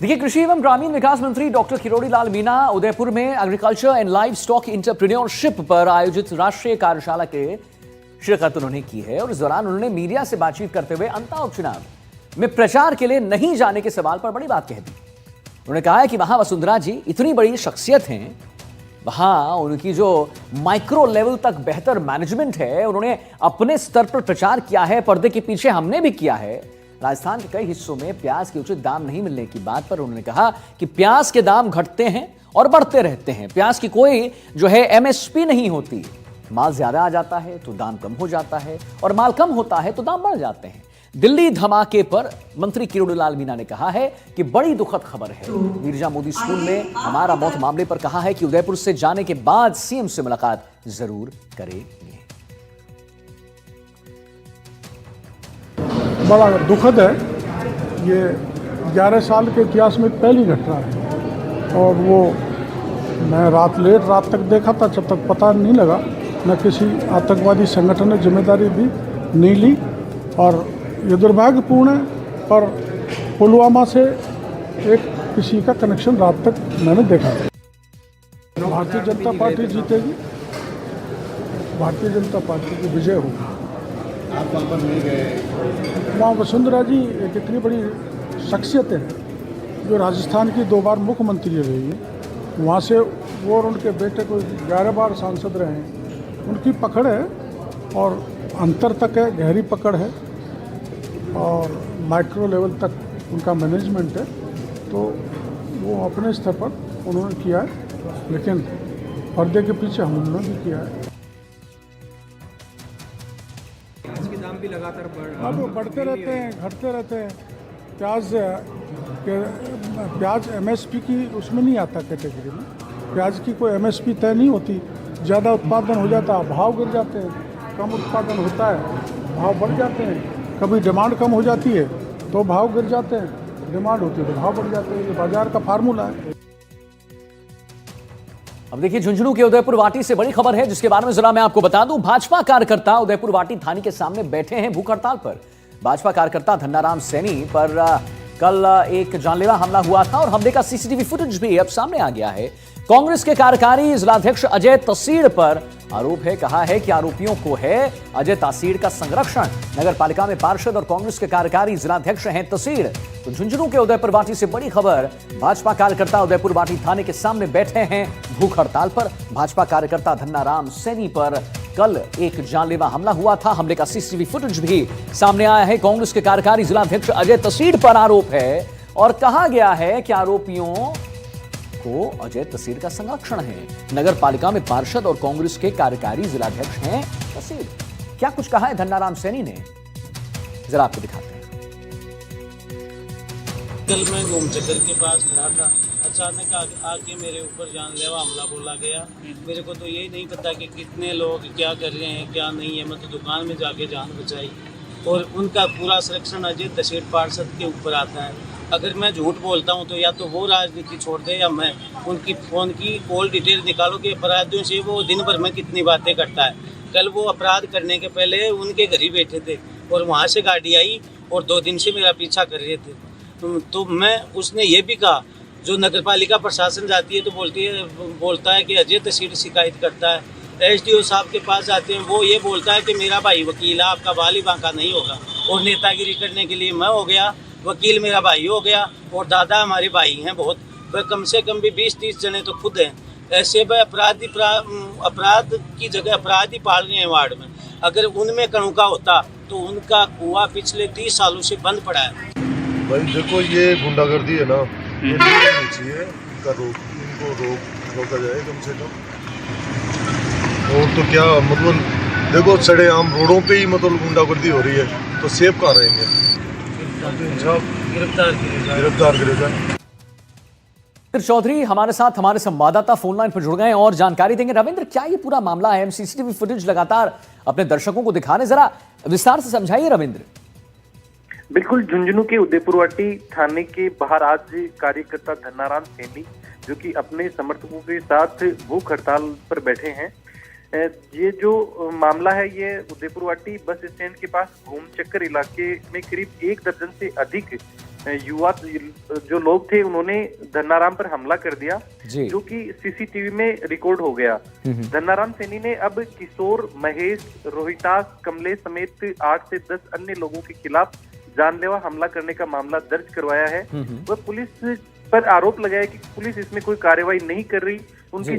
देखिए, कृषि एवं ग्रामीण विकास मंत्री डॉक्टर किरोड़ी लाल मीणा उदयपुर में agriculture and live stock entrepreneurship पर आयोजित राष्ट्रीय कार्यशाला के शिरकत उन्होंने की है और इस दौरान उन्होंने मीडिया से बातचीत करते हुए अंता उपचुनाव में प्रचार के लिए नहीं जाने के सवाल पर बड़ी बात कह दी। उन्होंने कहा है कि वहां वसुंधरा जी इतनी बड़ी शख्सियत हैं, वहां उनकी जो माइक्रो लेवल तक बेहतर मैनेजमेंट है, उन्होंने अपने स्तर पर प्रचार किया है, पर्दे के पीछे हमने भी किया है। राजस्थान के कई हिस्सों में प्याज के उचित दाम नहीं मिलने की बात पर उन्होंने कहा कि प्याज के दाम घटते हैं और बढ़ते रहते हैं। प्याज की कोई जो है एमएसपी नहीं होती। माल ज्यादा आ जाता है तो दाम कम हो जाता है और माल कम होता है तो दाम बढ़ जाते हैं। दिल्ली धमाके पर मंत्री किरोड़ी लाल मीणा ने कहा है कि बड़ी दुखद खबर है। मीर्जा मोदी स्कूल में हमारा मौत मामले पर कहा है कि उदयपुर से जाने के बाद सीएम से मुलाकात जरूर करेंगे। बड़ा दुखद है, ये 11 साल के इतिहास में पहली घटना है और वो मैं लेट रात तक देखा था, जब तक पता नहीं लगा। न किसी आतंकवादी संगठन ने जिम्मेदारी भी नहीं ली और ये दुर्भाग्यपूर्ण है। और पुलवामा से एक किसी का कनेक्शन रात तक मैंने देखा। भारतीय जनता पार्टी जीतेगी, भारतीय जनता पार्टी की विजय होगी। आप वहाँ पर नहीं गए? वहाँ वसुंधरा जी एक इतनी बड़ी शख्सियत है जो राजस्थान की 2 बार मुख्यमंत्री रही है। वहाँ से वो और उनके बेटे को 11 बार सांसद रहे हैं। उनकी पकड़ है और अंतर तक है, गहरी पकड़ है और माइक्रो लेवल तक उनका मैनेजमेंट है। तो वो अपने स्तर पर उन्होंने किया है, लेकिन पर्दे के पीछे हमने भी किया है। प्याज के दाम भी लगातार बढ़ते रहते हैं, घटते रहते हैं। प्याज एमएसपी की उसमें नहीं आता कैटेगरी में। प्याज की कोई एमएसपी तय नहीं होती। ज़्यादा उत्पादन हो जाता है, भाव गिर जाते हैं। कम उत्पादन होता है, भाव बढ़ जाते हैं। कभी डिमांड कम हो जाती है तो भाव गिर जाते हैं, डिमांड होती है तो भाव बढ़ जाते हैं। ये बाजार का फार्मूला है। अब देखिए, झुंझुनू के उदयपुर वाटी से बड़ी खबर है जिसके बारे में जरा मैं आपको बता दूं। भाजपा कार्यकर्ता उदयपुर वाटी थाने के सामने बैठे हैं भूख हड़ताल पर। भाजपा कार्यकर्ता धन्नाराम सैनी पर कल एक जानलेवा हमला हुआ था और हमले का सीसीटीवी फुटेज भी अब सामने आ गया है। कांग्रेस के कार्यकारी जिलाध्यक्ष अजय तसीड़ पर आरोप है, कहा है कि आरोपियों को है अजय तसीड़ का संरक्षण। नगर पालिका में पार्षद और कांग्रेस के कार्यकारी जिलाध्यक्ष हैं तसीड़। तो झुंझुनू के उदयपुर वाटी से बड़ी खबर। भाजपा कार्यकर्ता उदयपुर वाटी थाने के सामने बैठे हैं भूख हड़ताल पर। भाजपा कार्यकर्ता धन्नाराम सैनी पर कल एक जानलेवा हमला हुआ था। हमले का सीसीटीवी फुटेज भी सामने आया है। कांग्रेस के कार्यकारी जिलाध्यक्ष अजय तसीड़ पर आरोप है और कहा गया है कि आरोपियों को अजय तसीड़ का संरक्षण है। नगर पालिका में पार्षद और कांग्रेस के कार्यकारी जिलाध्यक्ष हैं तसीड़। क्या कुछ कहा है धन्नाराम सैनी ने, जरा आपको दिखाते हैं। कल मैं घूम चक्कर के पास खड़ा था, अचानक आके मेरे ऊपर जानलेवा हमला बोला गया। मेरे को तो यही नहीं पता कि कितने लोग क्या कर रहे हैं क्या नहीं है। मैं तो दुकान में जाके जान बचाई और उनका पूरा संरक्षण अजय तसीड़ पार्षद के ऊपर आता है। अगर मैं झूठ बोलता हूं तो या तो वो राजनीति छोड़ दे या मैं उनकी फ़ोन की कॉल डिटेल निकालो कि अपराधियों से वो दिन भर में कितनी बातें करता है। कल वो अपराध करने के पहले उनके घर ही बैठे थे और वहाँ से गाड़ी आई और 2 दिन से मेरा पीछा कर रहे थे। तो मैं उसने ये भी कहा, जो नगर पालिका प्रशासन जाती है तो बोलता है कि अजय तसीड़ शिकायत करता है। एसडीओ साहब के पास जाते हैं, वो ये बोलता है कि मेरा भाई वकील है, आपका बाल ही बांका नहीं होगा। और नेतागिरी करने के लिए मैं हो गया, वकील मेरा भाई हो गया और दादा हमारे भाई हैं बहुत। वह कम से कम भी 20-30 जने तो खुद हैं। ऐसे वह अपराध की जगह अपराधी पाल रहे हैं वार्ड में। अगर उनमें कणुका होता तो उनका कुआं पिछले 30 सालों से बंद पड़ा है। भाई देखो, ये गुंडागर्दी है ना, ये नहीं होनी चाहिए। इनको रोका जाए कम से कम। और तो क्या मतलब, देखो सड़े आम रोडों पे ही मतलब गुंडागर्दी हो रही है तो सेफ कहाँ रहेंगे। गिरफ्तार करे जाए। चौधरी हमारे साथ हमारे संवाददाता फोन लाइन पर जुड़ गए और जानकारी देंगे। रविंद्र, क्या ये पूरा मामला है? हम सीसीटीवी फुटेज लगातार अपने दर्शकों को दिखा रहे, जरा विस्तार से समझाइए रविंद्र। बिल्कुल, झुंझुनू के उदयपुरवाटी थाने के बाहर आज कार्यकर्ता धन्नाराम सैनी, जो कि अपने समर्थकों के साथ भूख हड़ताल पर बैठे हैं। ये जो मामला है ये उदयपुरवाटी बस स्टैंड के पास घूम चक्कर इलाके में करीब 1 दर्जन से अधिक युवा जो लोग थे उन्होंने धन्नाराम पर हमला कर दिया, जी। जो कि सीसीटीवी में रिकॉर्ड हो गया। धन्नाराम सैनी ने अब किशोर, महेश, रोहितास, कमलेश समेत 8 से 10 अन्य लोगों के खिलाफ जानलेवा हमला करने का मामला दर्ज करवाया है। वह पुलिस पर आरोप लगाया कि पुलिस इसमें कोई कार्रवाई नहीं कर रही, उनकी